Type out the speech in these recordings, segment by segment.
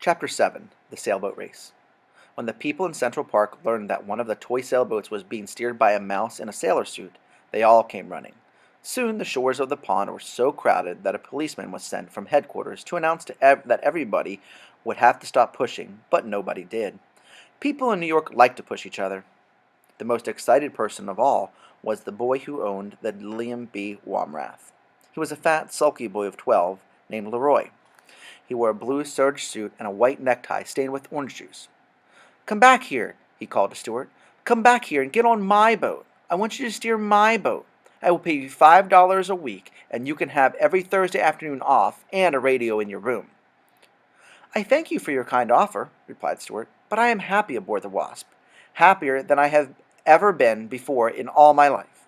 Chapter 7 The Sailboat Race. When the people in Central Park learned that one of the toy sailboats was being steered by a mouse in a sailor suit, they all came running. Soon the shores of the pond were so crowded that a policeman was sent from headquarters to announce that everybody would have to stop pushing, but nobody did. People in New York like to push each other. The most excited person of all was the boy who owned the Lillian B. Womrath. He was a fat, sulky boy of 12 named Leroy. He wore a blue serge suit and a white necktie stained with orange juice. "Come back here," he called to Stuart. "Come back here and get on my boat. I want you to steer my boat. I will pay you $5 a week, and you can have every Thursday afternoon off and a radio in your room." "I thank you for your kind offer," replied Stuart, "but I am happy aboard the Wasp, happier than I have ever been before in all my life."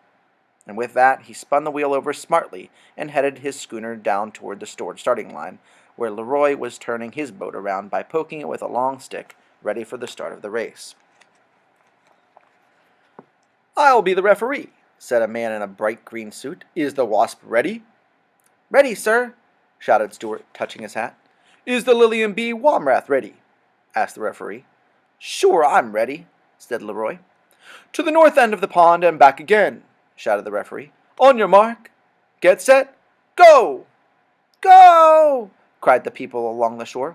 And with that he spun the wheel over smartly and headed his schooner down toward the starting line, where Leroy was turning his boat around by poking it with a long stick, ready for the start of the race. "I'll be the referee," said a man in a bright green suit. "Is the Wasp ready?" "Ready, sir," shouted Stuart, touching his hat. "Is the Lillian B. Womrath ready?" asked the referee. "Sure, I'm ready," said Leroy. "To the north end of the pond and back again," shouted the referee. "On your mark, get set, go!" "Go!" cried the people along the shore.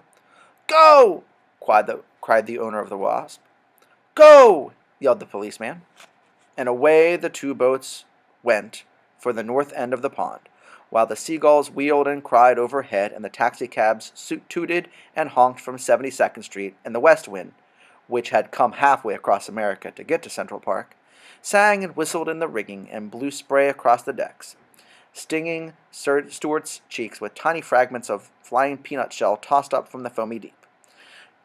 "Go!" cried the owner of the Wasp. "Go!" yelled the policeman. And away the two boats went for the north end of the pond, while the seagulls wheeled and cried overhead and the taxicabs tooted and honked from 72nd Street, and the West Wind, which had come halfway across America to get to Central Park, sang and whistled in the rigging and blew spray across the decks, stinging Stuart's cheeks with tiny fragments of flying peanut shell tossed up from the foamy deep.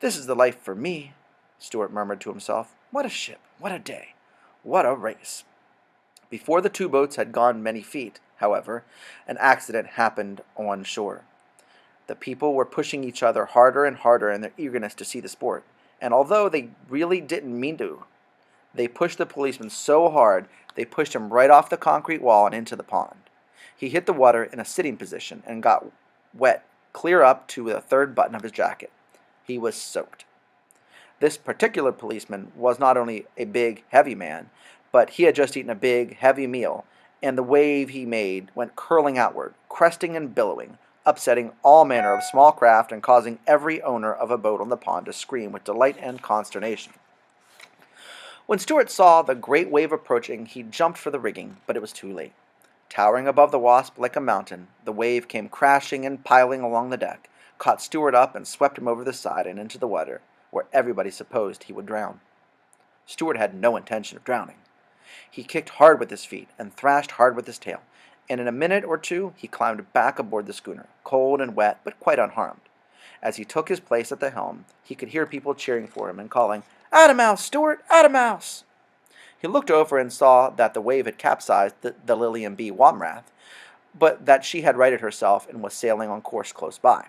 "This is the life for me," Stuart murmured to himself. "What a ship! What a day! What a race!" Before the two boats had gone many feet, however, an accident happened on shore. The people were pushing each other harder and harder in their eagerness to see the sport, and although they really didn't mean to, they pushed the policeman so hard they pushed him right off the concrete wall and into the pond. He hit the water in a sitting position and got wet clear up to the third button of his jacket. He was soaked. This particular policeman was not only a big, heavy man, but he had just eaten a big, heavy meal, and the wave he made went curling outward, cresting and billowing, upsetting all manner of small craft and causing every owner of a boat on the pond to scream with delight and consternation. When Stuart saw the great wave approaching, he jumped for the rigging, but it was too late. Towering above the Wasp like a mountain, the wave came crashing and piling along the deck, caught Stuart up and swept him over the side and into the water, where everybody supposed he would drown. Stuart had no intention of drowning. He kicked hard with his feet and thrashed hard with his tail, and in a minute or two he climbed back aboard the schooner, cold and wet but quite unharmed. As he took his place at the helm, he could hear people cheering for him and calling, "Atta mouse, Stuart! Atta mouse!" He looked over and saw that the wave had capsized the Lillian B. Womrath, but that she had righted herself and was sailing on course close by.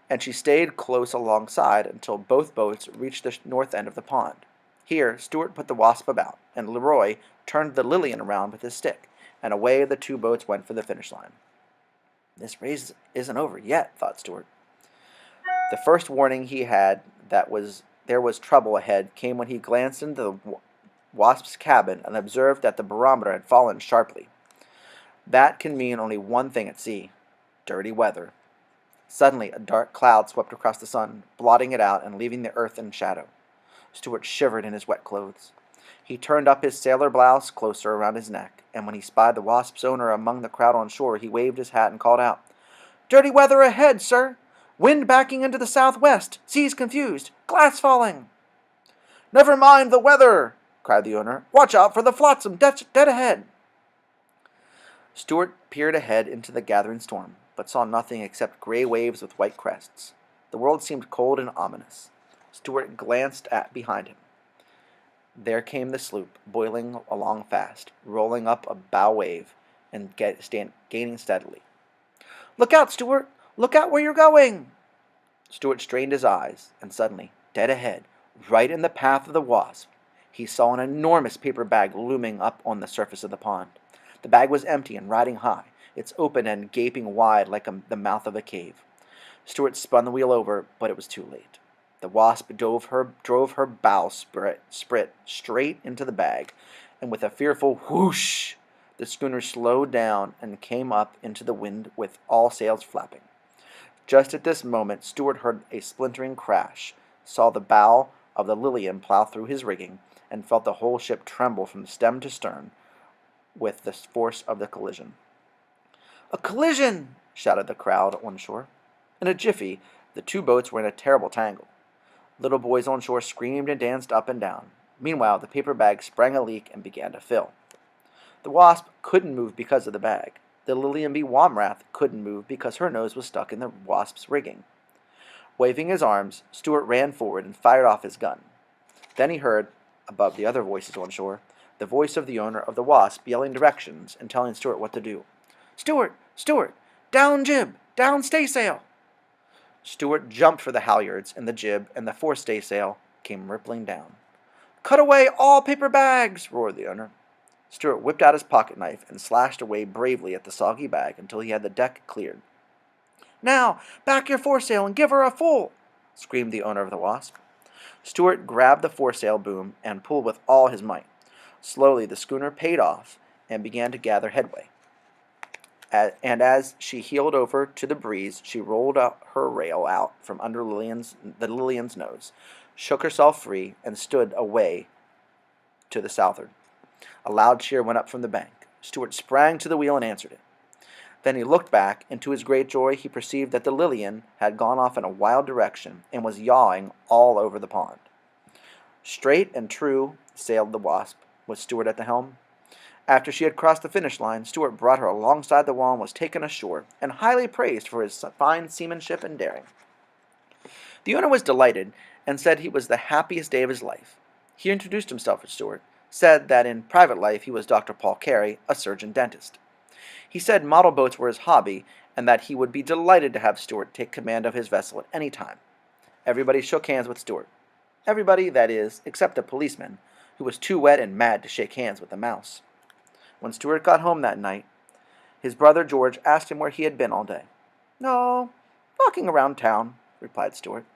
And she stayed close alongside until both boats reached the north end of the pond. Here Stuart put the Wasp about, and Leroy turned the Lillian around with his stick, and away the two boats went for the finish line. "This race isn't over yet," thought Stuart. The first warning he had that there was trouble ahead came when he glanced into the Wasp's cabin and observed that the barometer had fallen sharply. That can mean only one thing at sea: dirty weather. Suddenly a dark cloud swept across the sun, blotting it out and leaving the earth in shadow. Stuart shivered in his wet clothes. He turned up his sailor blouse closer around his neck, and when he spied the Wasp's owner among the crowd on shore, he waved his hat and called out, "Dirty weather ahead, sir! Wind backing into the southwest! Seas confused! Glass falling!" "Never mind the weather!" cried the owner. "Watch out for the flotsam dead ahead!" Stuart peered ahead into the gathering storm, but saw nothing except gray waves with white crests. The world seemed cold and ominous. Stuart glanced behind him. There came the sloop, boiling along fast, rolling up a bow wave and gaining steadily. "Look out, Stuart! Look out where you're going!" Stuart strained his eyes, and suddenly, dead ahead, right in the path of the Wasp, he saw an enormous paper bag looming up on the surface of the pond. The bag was empty and riding high, its open end gaping wide like the mouth of a cave. Stuart spun the wheel over, but it was too late. The Wasp drove her bow sprit straight into the bag, and with a fearful whoosh, the schooner slowed down and came up into the wind with all sails flapping. Just at this moment, Stuart heard a splintering crash, saw the bow of the Lilian plow through his rigging, and felt the whole ship tremble from stem to stern with the force of the collision. "A collision!" shouted the crowd on shore. In a jiffy, the two boats were in a terrible tangle. Little boys on shore screamed and danced up and down. Meanwhile, the paper bag sprang a leak and began to fill. The Wasp couldn't move because of the bag. The Lilian B. Womrath couldn't move because her nose was stuck in the Wasp's rigging. Waving his arms, Stuart ran forward and fired off his gun. Then he heard, above the other voices on shore, the voice of the owner of the Wasp yelling directions and telling Stuart what to do. "Stuart! Stuart! Down jib! Down staysail!" Stuart jumped for the halyards, and the jib and the forestaysail came rippling down. "Cut away all paper bags!" roared the owner. Stuart whipped out his pocket knife and slashed away bravely at the soggy bag until he had the deck cleared. "Now, back your foresail and give her a full!" screamed the owner of the Wasp. Stuart grabbed the foresail boom and pulled with all his might. Slowly the schooner paid off and began to gather headway. And as she heeled over to the breeze, she rolled her rail out from under the Lilian's nose, shook herself free, and stood away to the southward. A loud cheer went up from the bank. Stuart sprang to the wheel and answered it. Then he looked back, and to his great joy he perceived that the Lilian had gone off in a wild direction and was yawing all over the pond. Straight and true sailed the Wasp, with Stuart at the helm. After she had crossed the finish line, Stuart brought her alongside the wall and was taken ashore, and highly praised for his fine seamanship and daring. The owner was delighted, and said he was the happiest day of his life. He introduced himself to Stuart, said that in private life he was Dr. Paul Carey, a surgeon-dentist. He said model boats were his hobby, and that he would be delighted to have Stuart take command of his vessel at any time. Everybody shook hands with Stuart. Everybody, that is, except the policeman, who was too wet and mad to shake hands with the mouse. When Stuart got home that night, his brother George asked him where he had been all day. "Oh, walking around town," replied Stuart.